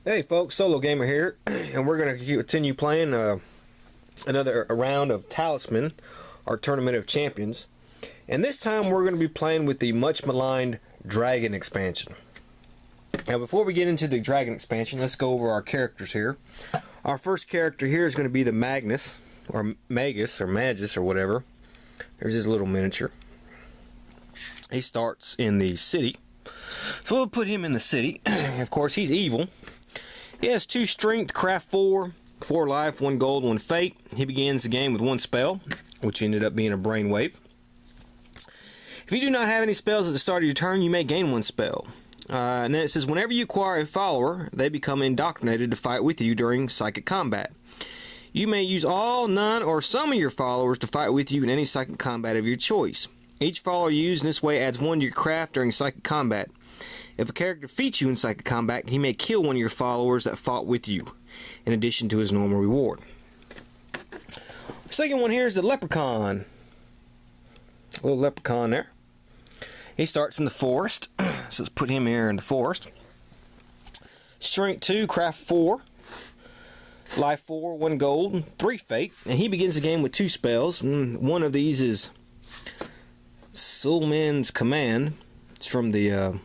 Hey folks, SoloGamer here, and we're going to continue playing another round of Talisman, our Tournament of Champions. And this time we're going to be playing with the much maligned Dragon expansion. Now before we get into the Dragon expansion, let's go over our characters here. Our first character here is going to be the Magus, or Magus, or whatever. There's his little miniature. He starts in the city. So we'll put him in the city. Of course, he's evil. He has 2 strength, craft 4, 4 life, 1 gold, 1 fate. He begins the game with 1 spell, which ended up being a brainwave. If you do not have any spells at the start of your turn, you may gain 1 spell. And then it says, whenever you acquire a follower, they become indoctrinated to fight with you during psychic combat. You may use all, none, or some of your followers to fight with you in any psychic combat of your choice. Each follower used in this way adds 1 to your craft during psychic combat. If a character defeats you in psychic combat, he may kill 1 of your followers that fought with you, in addition to his normal reward. The second one here is the Leprechaun. A little Leprechaun there. He starts in the forest, so let's put him here in the forest. Strength 2, craft 4, life 4, 1 gold, 3 fate, and he begins the game with 2 spells. One of these is Soulman's Command. It's from the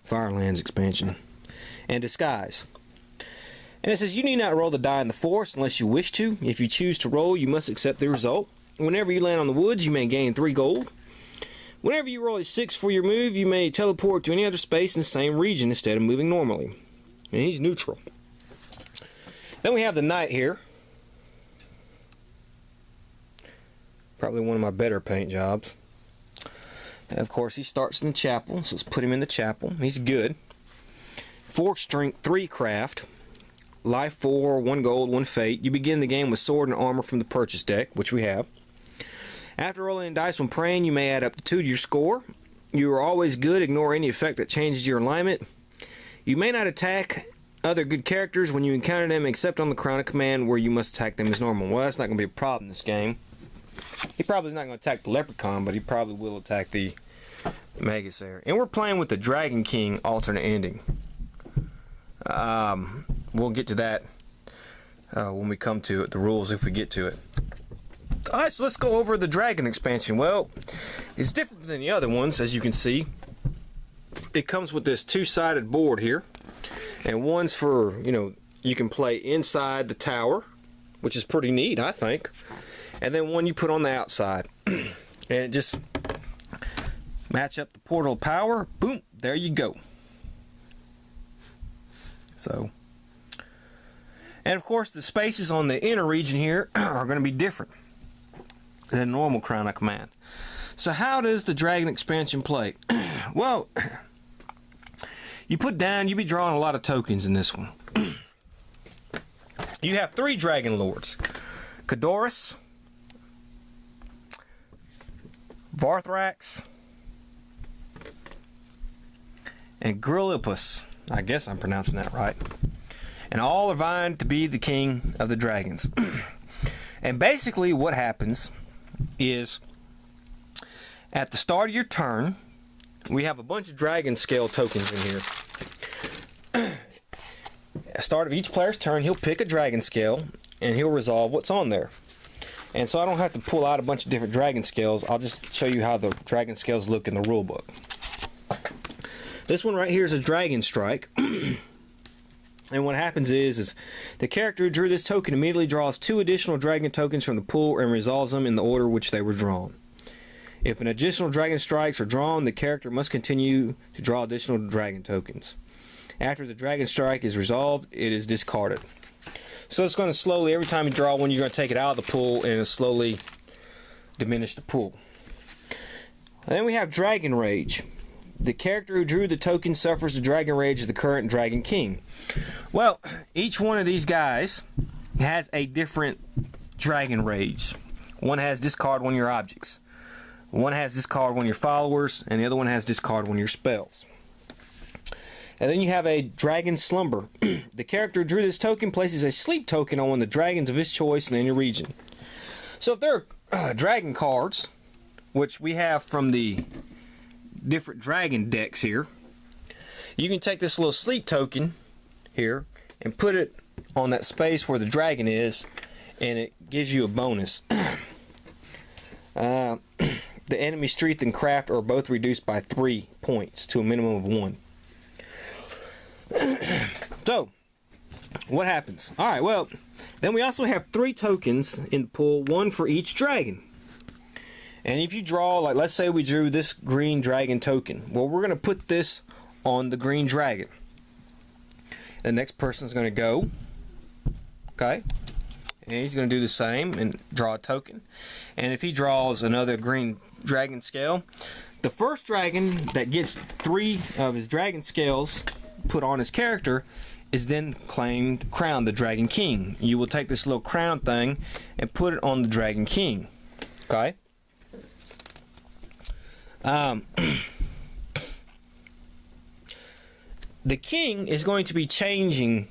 Firelands expansion, and Disguise. And it says you need not roll the die in the forest unless you wish to. If you choose to roll, you must accept the result. Whenever you land on the woods, you may gain 3 gold. Whenever you roll a 6 for your move, you may teleport to any other space in the same region instead of moving normally. And he's neutral. Then we have the Knight here. Probably one of my better paint jobs. And of course, he starts in the chapel, so let's put him in the chapel. He's good. 4 strength, 3 craft, life 4, 1 gold, 1 fate. You begin the game with sword and armor from the purchase deck, which we have. After rolling dice when praying, you may add up to 2 to your score. You are always good. Ignore any effect that changes your alignment. You may not attack other good characters when you encounter them, except on the Crown of Command, where you must attack them as normal. Well, that's not going to be a problem in this game. He probably is not going to attack the Leprechaun, but he probably will attack the Magus there. And we're playing with the Dragon King alternate ending. We'll get to that when we come to it, the rules if we get to it. Alright, so let's go over the Dragon expansion. Well, it's different than the other ones, as you can see. It comes with this 2-sided board here. And one's for, you can play inside the tower, which is pretty neat, I think. And then one you put on the outside. And it just match up the portal power. Boom, there you go. So, and of course the spaces on the inner region here are going to be different than normal Crown of Command. So how does the Dragon expansion play? Well, you put down, you'll be drawing a lot of tokens in this one. You have 3 Dragon Lords. Cadorus, Varthrax, and Grillipus. I guess I'm pronouncing that right. And all are vying to be the king of the dragons. And basically what happens is at the start of your turn, we have a bunch of dragon scale tokens in here. At the start of each player's turn, he'll pick a dragon scale and he'll resolve what's on there. And so I don't have to pull out a bunch of different dragon scales. I'll just show you how the dragon scales look in the rule book. This one right here is a Dragon Strike. And what happens is the character who drew this token immediately draws 2 additional dragon tokens from the pool and resolves them in the order which they were drawn. If an additional dragon strikes are drawn, the character must continue to draw additional dragon tokens. After the dragon strike is resolved, it is discarded. So it's going to slowly, every time you draw one, you're going to take it out of the pool and it'll slowly diminish the pool. And then we have Dragon Rage. The character who drew the token suffers the Dragon Rage of the current Dragon King. Well, each one of these guys has a different Dragon Rage. One has discard 1 of your objects. One has discard 1 of your followers, and the other one has discard 1 of your spells. And then you have a Dragon Slumber. The character who drew this token places a sleep token on one of the dragons of his choice in any region. So if there are dragon cards, which we have from the different dragon decks here, you can take this little sleep token here and put it on that space where the dragon is, and it gives you a bonus. The enemy strength and craft are both reduced by 3 points to a minimum of 1. So, what happens? Alright, well, then we also have 3 tokens in the pool, 1 for each dragon. And if you draw, like let's say we drew this green dragon token, well, we're going to put this on the green dragon. The next person's going to go, okay, and he's going to do the same and draw a token. And if he draws another green dragon scale, the first dragon that gets 3 of his dragon scales put on his character is then crowned the Dragon King. You will take this little crown thing and put it on the Dragon King. Okay? The king is going to be changing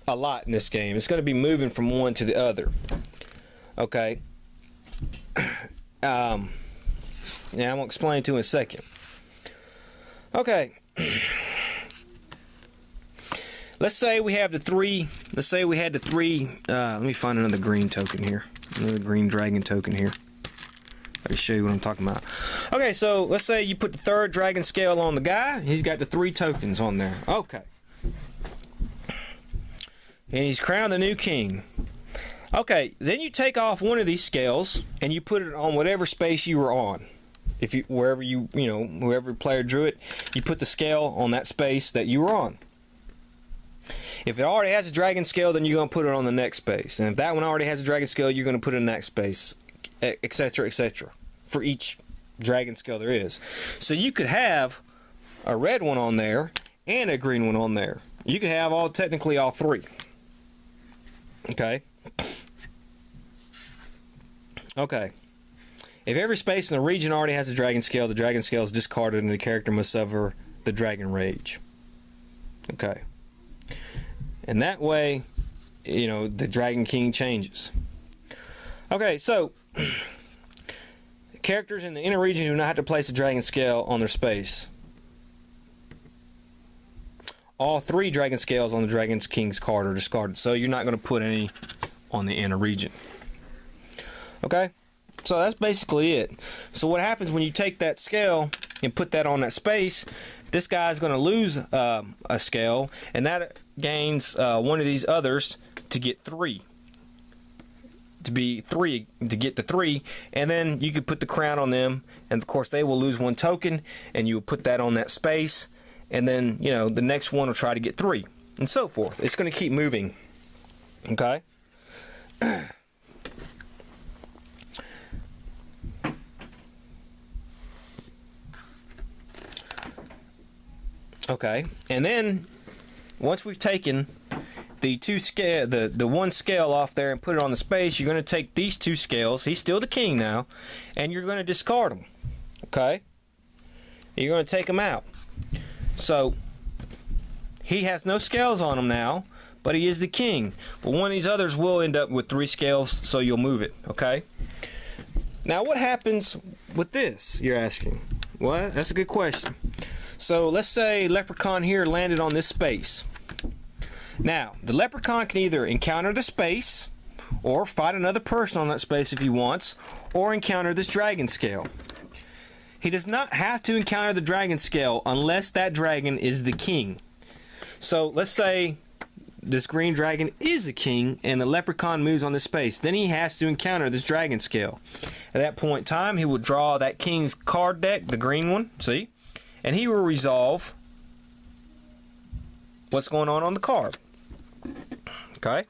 a lot in this game. It's going to be moving from one to the other. Okay? Yeah, I'm going to explain to you in a second. Okay. Let's say we have the 3. Let's say we had the 3. Let me find another green token here. Another green dragon token here. I can show you what I'm talking about. Okay, so let's say you put the 3rd dragon scale on the guy. He's got the 3 tokens on there. Okay. And he's crowned the new king. Okay, then you take off one of these scales and you put it on whatever space you were on. If you wherever whoever player drew it, you put the scale on that space that you were on. If it already has a dragon scale, then you're going to put it on the next space. And if that one already has a dragon scale, you're going to put it in the next space, etc., etc. for each dragon scale there is. So you could have a red one on there and a green one on there. You could have technically all 3. Okay? Okay. If every space in the region already has a dragon scale, the dragon scale is discarded and the character must suffer the dragon rage. Okay. And that way, the Dragon King changes. Okay, so characters in the inner region do not have to place a dragon scale on their space. All 3 dragon scales on the Dragon King's card are discarded, so you're not going to put any on the inner region. Okay? So that's basically it. So what happens when you take that scale and put that on that space, this guy's going to lose a scale, and that gains one of these others to get 3. To get the 3, and then you could put the crown on them, and of course they will lose 1 token, and you will put that on that space, and then the next one will try to get 3, and so forth. It's going to keep moving. Okay. Okay, and then once we've taken the 2 scale, the 1 scale off there and put it on the space, you're going to take these 2 scales. He's still the king now, and you're going to discard them. Okay, you're going to take them out. So he has no scales on him now, but he is the king. But one of these others will end up with 3 scales, so you'll move it. Okay. Now what happens with this? You're asking. Well, that's a good question. So let's say Leprechaun here landed on this space. Now, the Leprechaun can either encounter the space, or fight another person on that space if he wants, or encounter this dragon scale. He does not have to encounter the dragon scale unless that dragon is the king. So let's say this green dragon is the king and the Leprechaun moves on this space. Then he has to encounter this dragon scale. At that point in time, he will draw that king's card deck, the green one, see? And he will resolve what's going on the card. Okay?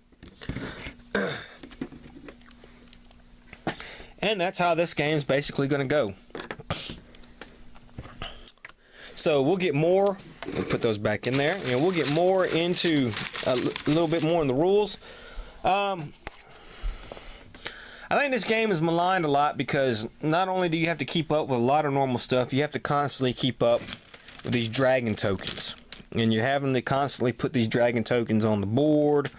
And that's how this game's basically going to go. So we'll get more, we'll put those back in there, and we'll get more into a little bit more in the rules. I think this game is maligned a lot because not only do you have to keep up with a lot of normal stuff, you have to constantly keep up with these dragon tokens. And you're having to constantly put these dragon tokens on the board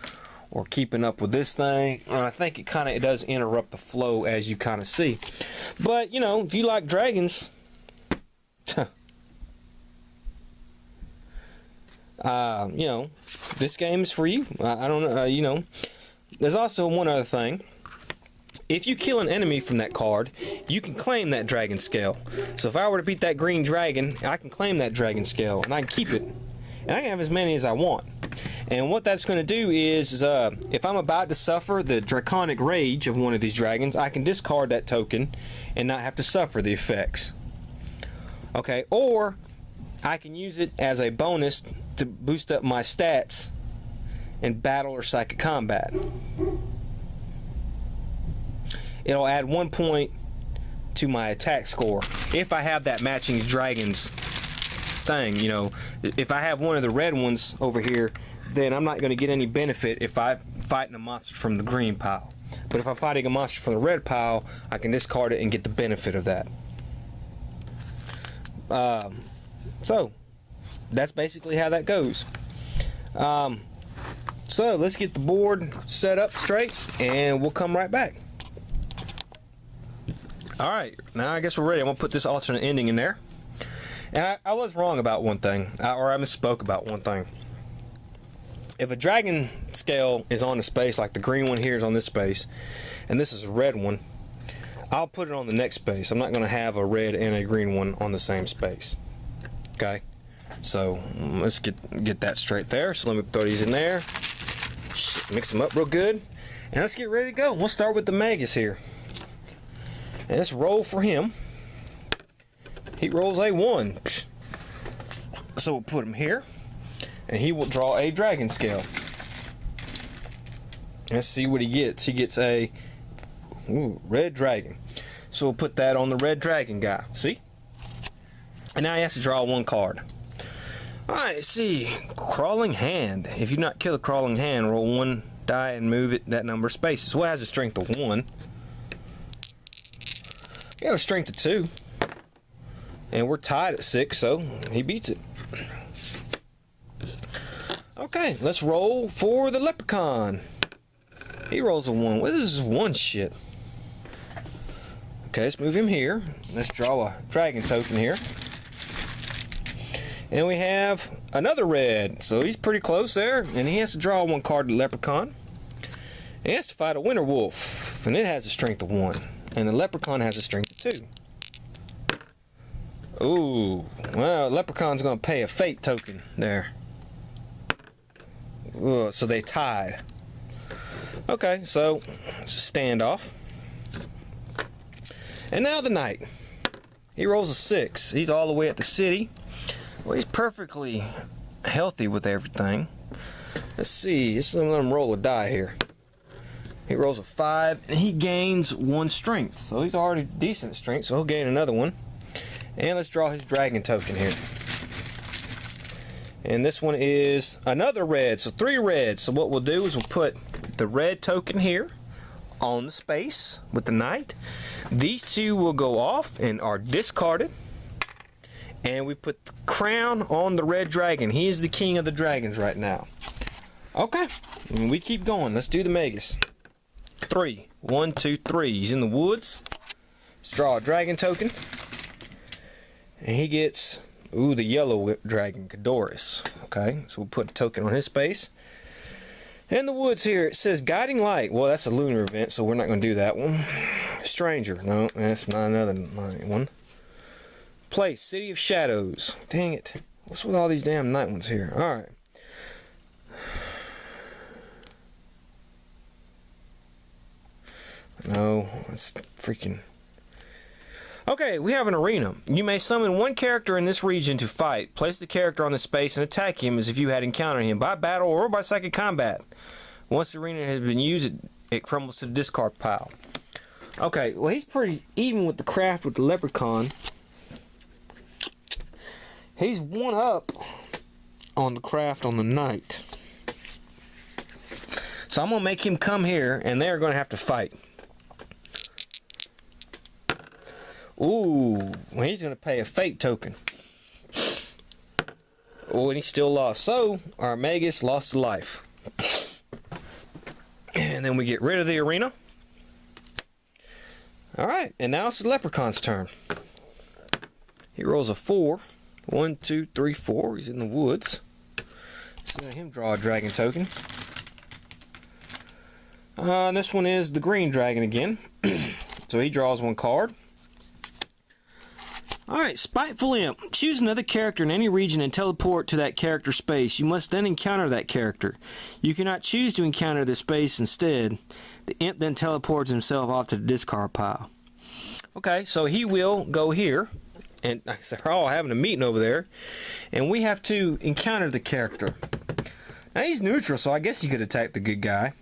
or keeping up with this thing. And I think it does interrupt the flow, as you kind of see. But, if you like dragons, You know, this game is for you. I don't know, you know. There's also one other thing. If you kill an enemy from that card, you can claim that dragon scale. So if I were to beat that green dragon, I can claim that dragon scale, and I can keep it. And I can have as many as I want. And what that's going to do is, if I'm about to suffer the draconic rage of one of these dragons, I can discard that token and not have to suffer the effects. Okay, or I can use it as a bonus to boost up my stats in battle or psychic combat. It'll add 1 point to my attack score if I have that matching dragons thing. You know, if I have one of the red ones over here, then I'm not going to get any benefit if I'm fighting a monster from the green pile. But if I'm fighting a monster from the red pile, I can discard it and get the benefit of that. So that's basically how that goes. So let's get the board set up straight and we'll come right back. Alright, now I guess we're ready. I'm going to put this alternate ending in there. And I was wrong about one thing, or I misspoke about one thing. If a dragon scale is on the space, like the green one here is on this space, and this is a red one, I'll put it on the next space. I'm not going to have a red and a green one on the same space. Okay? So let's get that straight there. So let me throw these in there. Mix them up real good. And let's get ready to go. We'll start with the Magus here. And let's roll for him. He rolls a 1. So we'll put him here. And he will draw a dragon scale. Let's see what he gets. He gets a red dragon. So we'll put that on the red dragon guy. See? And now he has to draw 1 card. Alright, let's see. Crawling hand. If you not kill a crawling hand, roll 1 die and move it that number of spaces. So it has a strength of 1. He has a strength of 2. And we're tied at 6, so he beats it. Okay, let's roll for the leprechaun. He rolls a 1. What is this 1 shit? Okay, let's move him here. Let's draw a dragon token here. And we have another red. So he's pretty close there. And he has to draw 1 card to the leprechaun. And he has to fight a winter wolf. And it has a strength of 1. And the leprechaun has a strength of 2. Ooh. Well, leprechaun's going to pay a fate token there. Ooh, so they tied. Okay, so it's a standoff. And now the knight. He rolls a 6. He's all the way at the city. Well, he's perfectly healthy with everything. Let's see. Let's let him roll a die here. He rolls a 5, and he gains 1 strength. So he's already decent strength, so he'll gain another 1. And let's draw his dragon token here. And this one is another red, so 3 reds. So what we'll do is we'll put the red token here on the space with the knight. These 2 will go off and are discarded. And we put the crown on the red dragon. He is the king of the dragons right now. Okay, and we keep going. Let's do the Magus. 3. 1, 2, 3. He's in the woods. Let's draw a dragon token. And he gets, the yellow dragon, Cadoris. Okay, so we'll put a token on his space. In the woods here, it says Guiding Light. Well, that's a lunar event, so we're not going to do that one. Stranger. No, that's not another night one. Place, City of Shadows. Dang it. What's with all these damn night ones here? Alright. No, that's freaking... Okay, we have an arena. You may summon 1 character in this region to fight. Place the character on the space and attack him as if you had encountered him by battle or by psychic combat. Once the arena has been used, it crumbles to the discard pile. Okay, well he's pretty even with the craft with the leprechaun. He's 1 up on the craft on the knight. So I'm going to make him come here and they're going to have to fight. Ooh, well, he's going to pay a fate token. Oh, and he still lost. So, our Magus lost a life. And then we get rid of the arena. Alright, and now it's the leprechaun's turn. He rolls a 4. 1, 2, 3, 4. He's in the woods. So let him draw a dragon token. This one is the green dragon again. So he draws one card. Alright, Spiteful Imp. Choose another character in any region and teleport to that character's space. You must then encounter that character. You cannot choose to encounter the space instead. The imp then teleports himself off to the discard pile. Okay, so he will go here. And like I said, we're all having a meeting over there. And we have to encounter the character. Now he's neutral, so I guess he could attack the good guy.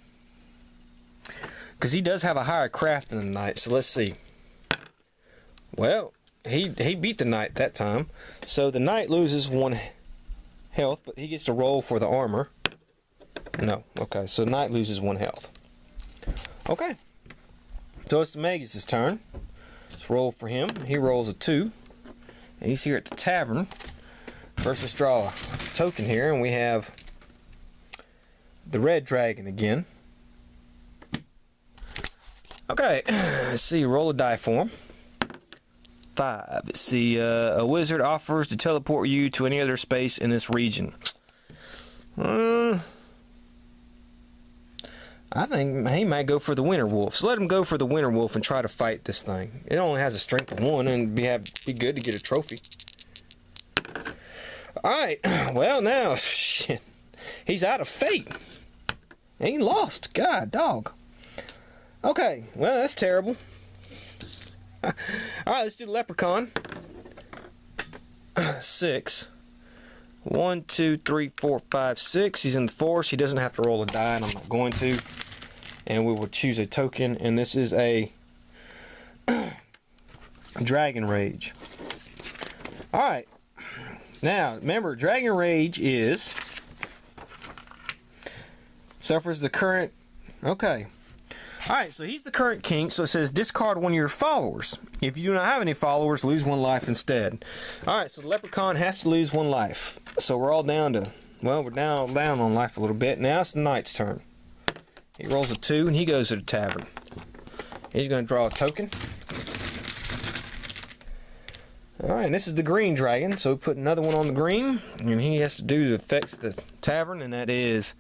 Because he does have a higher craft than the knight, so let's see. Well, he beat the knight that time. So the knight loses 1 health, but he gets to roll for the armor. No, okay, so the knight loses 1 health. Okay. So it's the Magus' turn. Let's roll for him. He rolls a 2. And he's here at the tavern. First, let's draw a token here, and we have the red dragon again. Okay, let's see, roll a die for him. 5. Let's see, a wizard offers to teleport you to any other space in this region. I think he might go for the Winter Wolf. So let him go for the Winter Wolf and try to fight this thing. It only has a strength of 1 and be good to get a trophy. Alright, well now, shit. He's out of fate. And he lost. God, dog. Okay, well that's terrible. Alright, let's do the leprechaun. 6. 1, 2, 3, 4, 5, 6. He's in the forest. He doesn't have to roll a die, and I'm not going to. And we will choose a token, and this is a Dragon Rage. Alright. Now, remember, Dragon Rage is suffers the current. Okay. Alright, so he's the current king, so it says discard 1 of your followers. If you do not have any followers, lose 1 life instead. Alright, so the leprechaun has to lose 1 life. So we're all down to, well, we're down on life a little bit. Now it's the knight's turn. He rolls a 2 and he goes to the tavern. He's going to draw a token. Alright, and this is the green dragon, so we put another one on the green. And he has to do the effects of the tavern, and that is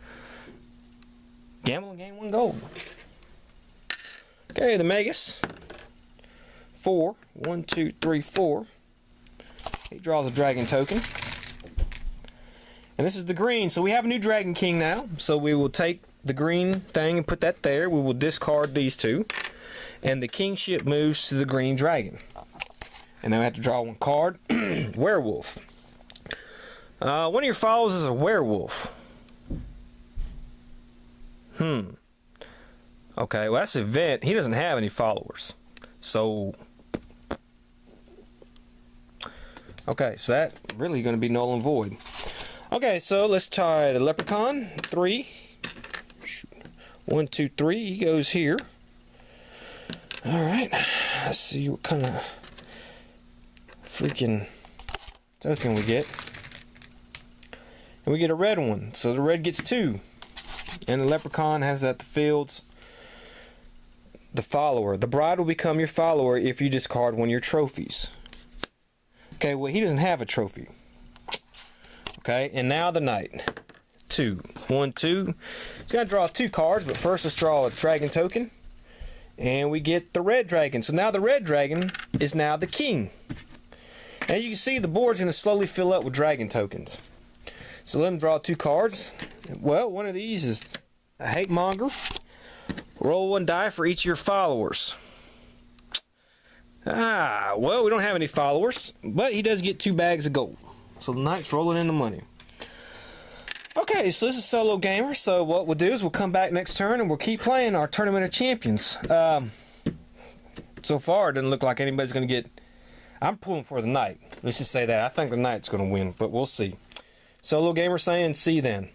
gamble and gain 1 gold. Okay, the Magus. 4. 1, 2, 3, 4. He draws a dragon token. And this is the green. So we have a new Dragon King now. So we will take the green thing and put that there. We will discard these 2. And the kingship moves to the green dragon. And then we have to draw 1 card. Werewolf. One of your followers is a werewolf. Okay, well that's an event. He doesn't have any followers. So okay, so that really going to be null and void. Okay, so let's try the leprechaun. 3. 1, 2, 3. He goes here. Alright. Let's see what kind of freaking token we get. And we get a red one. So the red gets 2. And the leprechaun has at the fields the follower. The bride will become your follower if you discard 1 of your trophies. Okay, well he doesn't have a trophy. Okay, and now the knight. 2. 1, 2. He's got to draw 2 cards, but first let's draw a dragon token. And we get the red dragon. So now the red dragon is now the king. As you can see, the board's going to slowly fill up with dragon tokens. So let him draw 2 cards. Well, one of these is a hate monger. Roll 1 die for each of your followers. Well, we don't have any followers, but he does get 2 bags of gold. So the knight's rolling in the money. Okay, so this is SoloGamer. So what we'll do is we'll come back next turn and we'll keep playing our Tournament of Champions. So far, it doesn't look like anybody's going to get. I'm pulling for the knight. Let's just say that. I think the knight's going to win, but we'll see. SoloGamer saying, see you then.